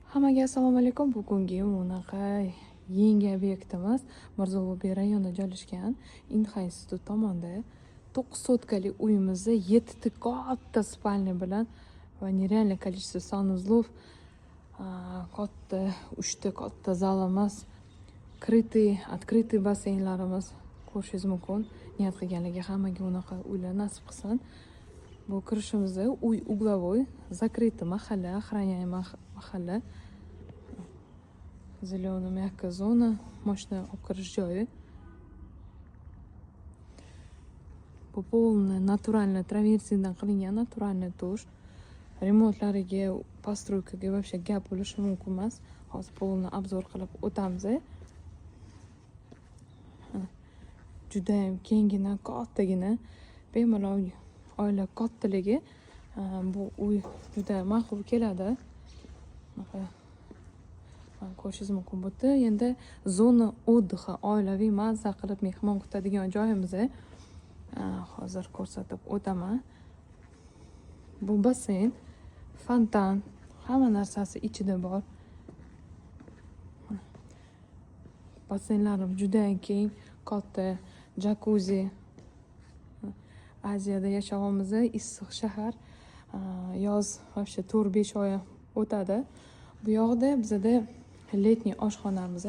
Hammaga assalomu alaykum. Bugungi bunaqa yangi obyektimiz Mirzo Ulug'bek rayonida joylashgan Inha institut tomonidan 9 sotkalik uyimizda 7 ta katta spalni bilan va нереальное количество санузлов, katta 3 ta katta zalimiz, открытый basseynlarimiz ko'rishingiz mumkin. Niyat qilganlarga hammaga unaqa uylar nasib qilsin. Bu kirishimizda uy угловой, закрытый mahalla, охраняемый mahalla. Зеленая мягкая zona, mashina olib kirish joyi. Bu полный натуральный traversiyadan qilingan натуральный tush. Remontlariga, постройкаga вообще gap bo'lishi mumkin emas. Hozir полный obzor qilib o'tamiz. Juda ham kengina, kattagina, bemalol oila kattaligi bu uy juda ma'qul keladi. Ko'rishingiz mumkin. Bu yerda endi zona отдыха, oilaviy mazza qilib mehmon kutadigan joyimiz. Hozir ko'rsatib o'taman. Bu basseyn, fontan, hamma narsasi ichida bor. Basseynlarim juda keng, katta, jakuzi. Aziyada yashag'imiz, issiq shahar. Yoz вообще 4-5 oy o'tadi. Bu yoqda bizda letniy oshxonamiz,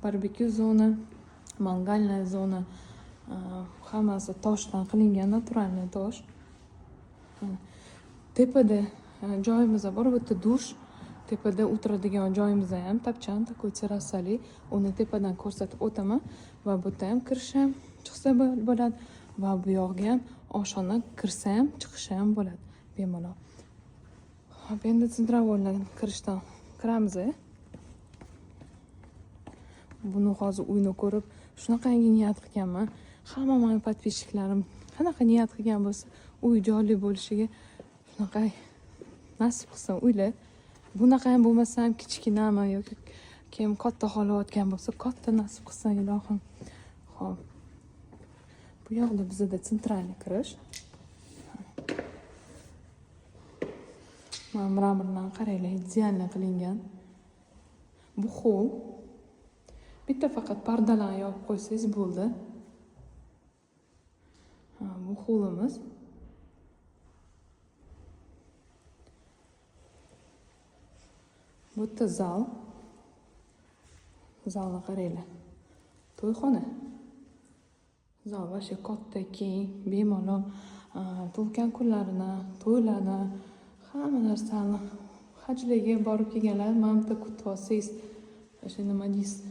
barbekyu zona, mangalniy zona, hammasi toshdan qilingan, naturalniy tosh. Tepada joyimiz bor, bu yerda dush, tepada o'tiradigan joyimiz ham tapchan, такой terrasali. Uni tepadan ko'rsatib o'taman va bu yerda ham kirsa ham, chiqsa bo'ladi va bu yoqga ham oshxona kirsa ham, chiqishi ham bo'ladi bemalol. Hop, endi sentravoldan kirishdan kiramiz. Buni hozir uyni ko'rib shunaqangi niyat qilganman. Hamma meni podpischiklarim qanaqa niyat qilgan bo'lsa, uy joyli bo'lishiga shunaqa nasib qilsin uylar. Bunaqa ham bo'lmasa ham kichkinami yoki kim katta xohlayotgan bo'lsa, katta nasib qilsin ilohim. Xo'p. Bu yoqda bizda sentralniy kirish. Mramordan qaranglar, idealniy qilingan. Bu hol. Bitta faqat pardalarni yopib qo'ysangiz bo'ldi. Bu holimiz. Bu yerda zal. Zalni qaranglar. To'yxona. Zal vashe katta, keng, bemalol tug'ilgan kunlarini, to'ylarni, hamma narsani hajlarga borib kelganlar mana bitta kutib olsangiz, o'sha nima deysiz?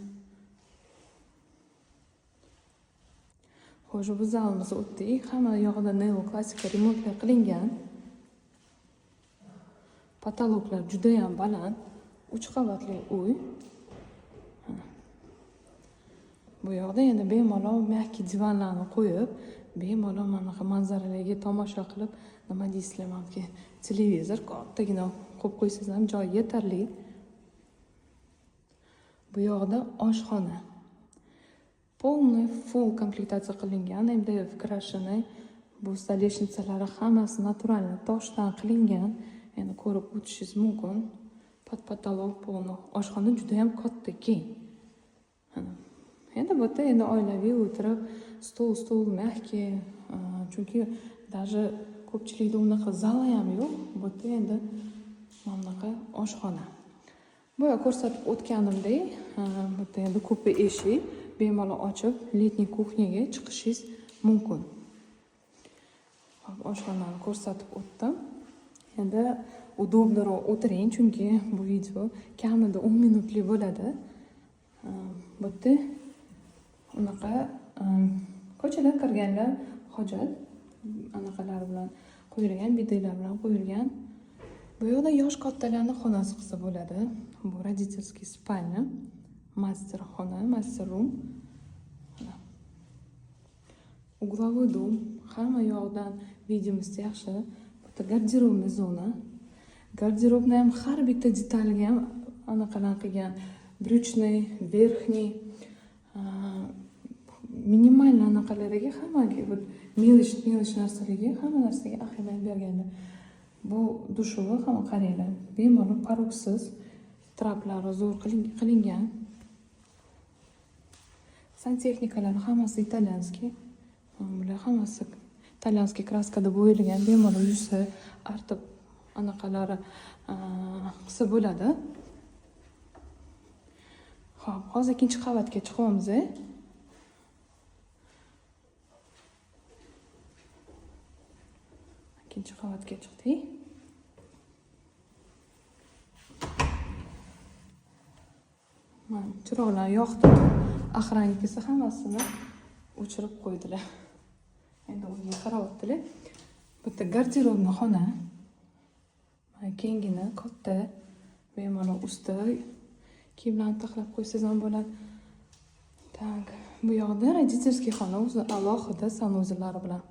Xo'sh, bu zalimiz o'tdik. Hamma yog'ida neoklassika remontlar qilingan. Patologlar juda ham baland, 3 qavatli uy. Bu yoqda endi bemalol mягкий divanlarni qo'yib, bemalol mana bu manzaralarga tomosha qilib, nima deysizlar, menga televizor kattagina qo'yib qo'ysangiz ham joy yetarli. Bu yoqda oshxona. Полный full komplektatsiya qilingan, MDF krashini, bu stoleshnichalari hammasi naturalniy toshdan qilingan. Endi ko'rib o'tishingiz mumkin. Patolog polni. Oshxona juda ham katta, keng. Endi bu yerda endi oilaviy o'tirib, stol mягкий, chunki даже ko'pchilikda unaqa zali ham yo'q. Bu yerda endi mana bunaqa oshxona. Bu ko'rsatib o'tganimdek, bu yerda endi ko'pi eshik, bemalol ochib, letniy kuxnyaga chiqishingiz mumkin. Hop, oshxonani ko'rsatib o'tdim. Endi udobliroq o'tiring, chunki bu video kamida 10 minutlik bo'ladi. Bu yerda unaqa ko'chadan kirganlar hojat anaqalar bilan qo'yilgan, bidaylar bilan qo'yilgan. Bu yoqda yosh kattalarning xonasi qilsa bo'ladi. Bu родительский spalnya, master xona, master room. Угловой dom, hamma yoqdan videomiz yaxshi. Bu yerda garderobniy zona. Garderobni ham har bitta detaliga ham anaqalar qilgan. Брючный, верхний, minimal anaqalariga hammaga, bu melish narsalarga, hamma narsaga ahamiyat berganlar. Bu dushovi hamma qaranglar, bemalol paroksiz traplari zo'r qilingan. Santexnikalari hammasi italyanskiy. Bular hammasi italyanskiy kraskada bo'yalgan, bemalol yuzsa artib anaqalari qilsa bo'ladi. Xo'p, hozir ikkinchi qavatga chiqamiz. Ikkinchi qavatga chiqdik. Mana chiroqlar yoqdi. Охранник esa hammasini o'chirib qo'ydilar. Endi uyga qarayaptilar. Bitta garderobni xona. Mana kengina, katta, bemalol usti kiyimlarni taxlab qo'ysangiz ham bo'ladi. Tak, bu yoqda родительский xona o'zi alohida sanuzellari bilan.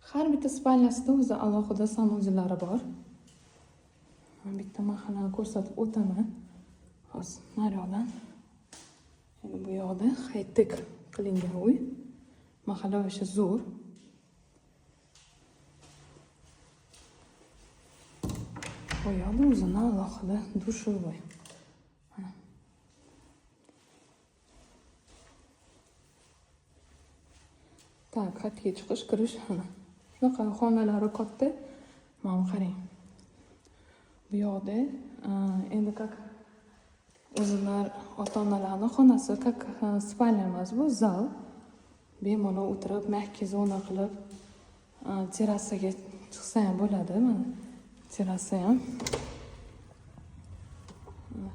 Har bitta spalnyasida o'zi alohida sanuzellari bor. Bitta mahallani ko'rsatib o'taman. Hozir naryoqdan. Endi bu yoqda high-tech qilingan uy. Mahalla o'sha zo'r. Bu yoqda o'zini alohida dushovoy. Tak, xatga chiqish, kirish. Shunaqa xonalari katta. Mana qarang. Bu yoqda endi как o'zlar ota-onalarning xonasi, как spalnya emas bu, zal. Bemalol o'tirib, mahkay zona qilib, terrasaga chiqsa ham bo'ladi. Mana terrasa ham.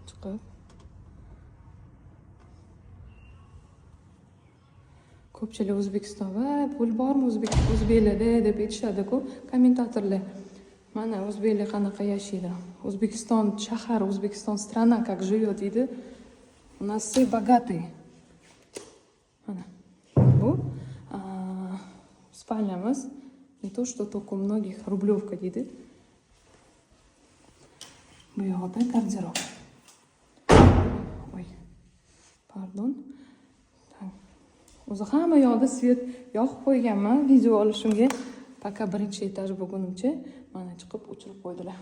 Chiqib. Ko'pchilik O'zbekiston va pul bormi o'zbeklarda deb aytishadi-ku kommentatorlar. Mana o'zbeklar qanaqa yashaydi. O'zbekiston shahar, O'zbekiston strana как живет deydi. У нас все богатые. Mana. Bu spalnyamiz. Не то, что только у многих рублевка deydi. Bu yoqda garderob. Oy. Pardon. O'zi hamma yoqda svet yoqib qo'yganman video olishimga. Paka birinchi etaj bo'lgunimcha mana chiqib o'chirib qo'ydilar.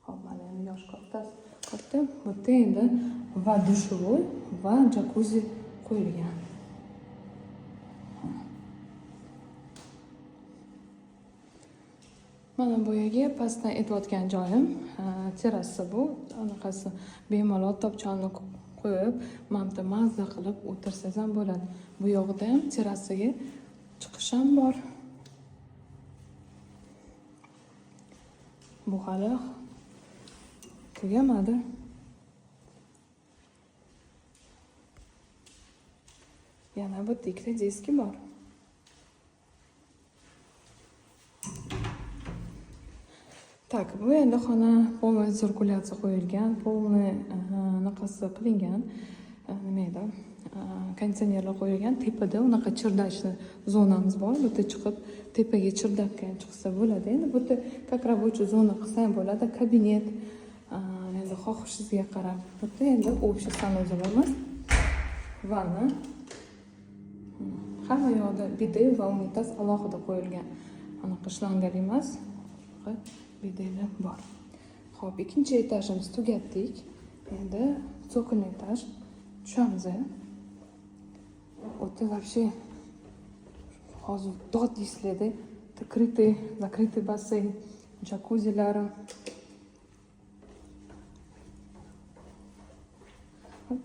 Xo'p, mana endi yosh katta. Bu yerda endi va dushovoy va jakuzi qo'yilgan. Mana bu yerga pastdan aytayotgan joyim, terrasa bu. Anaqasi bemalol topchanni qo'yib, mamta mazza qilib o'tirsangiz ham bo'ladi. Bu yoqda ham terrasaga chiqish ham bor. Bu hali tugamadi. Yana bu ikkita diski bor. Tak, bu endi xona полный sirkulyatsiya qo'yilgan, полный naqasi qilingan. Nima edi? Konditsionerlar qo'yilgan. Tepada unaqa chirdashli zonamiz bor. Bu yerda chiqib, tepaga chirdakka chiqsa bo'ladi. Endi bu yerda как рабочий zona qilsa ham bo'ladi, kabinet. Endi xohishingizga qarab. Bu yerda endi общий санузел emas. Vanna. Hamma yoqda bidet va unitaz alohida qo'yilgan. Anaqa shlangali emas. Bidetlar bor. Xo'p, ikkinchi etajimizni tugatdik. Endi to'rtinchi etaj tushamiz. O'tda вообще hozir dod deysizlarda, закрытый басseyn, jakuzilari.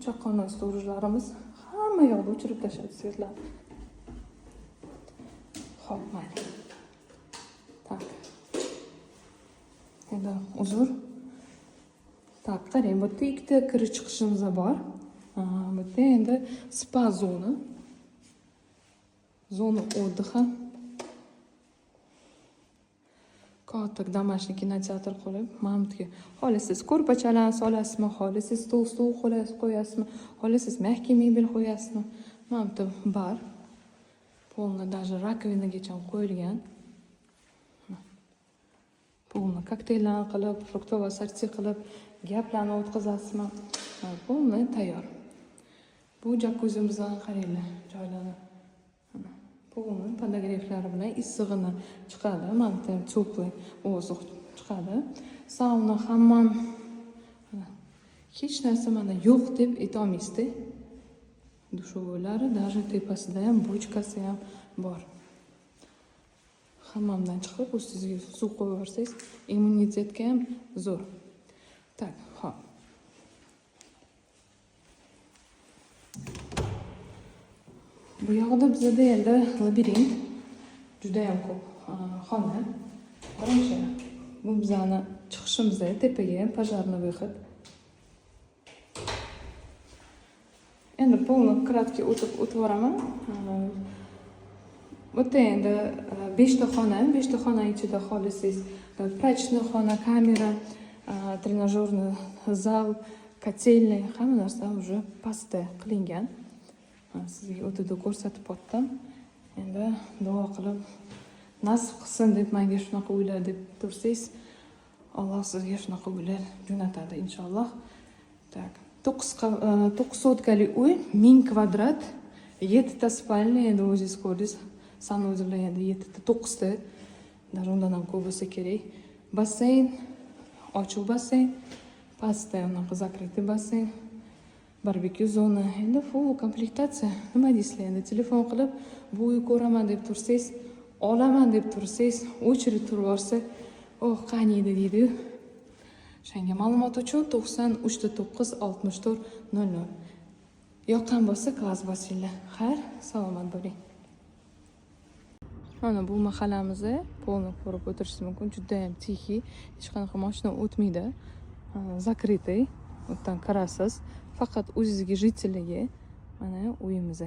Chaqqona storujlarimiz hamma yoqda o'chirib tashladi svetlar. Xo'p, mana. Tak. Endi uzr. Tak, qarang, bu yerda ikkita kirish chiqishimiz bor. Bu yerda endi spa zona. Zona отдыха. Katta домашний kinoteatr qilib, mamtga xohlasangiz ko'rpachalarni solasizmi, xohlasangiz stol qo'yasizmi, xohlasangiz mahkay mebel qo'yasizmi. Mamta bar. Полный даже rakovinagacha qo'yilgan. Полный kokteyllarni qilib, fruktovoy asorti qilib, gaplarni o'tkazasizmi? Полный tayyor. Bu jakuzimizdan qaranglar, joylari. Полный podogreflari bilan issig'ini chiqadi. Mamta teplый воздух chiqadi. Sauna, hammom. hech narsa mana yo'q deb aytolmaysizda. Dushovoylari даже tepasida ham bochkasi ham bor. Hammamdan chiqib ustiga suv qo'yib yuborsangiz, immunitetga ham zo'r. Tak, hop. Bu yoqda bizda endi labirint juda ham ko'p xona. Birinchi bu bizani chiqishimizda tepaga пожарный выход. Endi полный краткий o'tvoraman. Bu yerda endi 5 ta xona, 5 ta xona ichida xohlasangiz prachniy xona, kamera, trenajyorniy zal, kotelniy hamma narsa уже pastda qilingan. Sizga o'tida ko'rsatib o'tdim. Endi duo qilib nasib qilsin deb menga shunaqa uylar deb tursangiz, Alloh sizga shunaqa uylar jo'natadi inshaalloh. Tak, 9 sotkali uy, 1000 kvadrat, 7 ta spalnya, endi o'zingiz ko'rdingiz. Sanuzlar endi 7 ta, 9 ta, даже undan ham ko'p bo'lsa kerak. Basseyn, ochiq basseyn, pastda unaqa закрытый basseyn. Barbekyu zona, endi full komplektatsiya. Nima deysizlar, endi telefon qilib bu uy ko'raman deb tursangiz, olaman deb tursangiz, o'chirib turib olsa, qaniydi deydi. Shunga ma'lumot uchun 93 64 00. Yoqqan bo'lsa klass bosinglar. Xayr, salomat bo'ling. Mana bu mahallamizni polni ko'rib o'tirishingiz mumkin. Juda ham tixi, hech qanaqa mashina o'tmaydi. Закрытый. O'tdan kirasiz. Faqat o'zingizga жительligi mana uyimiz.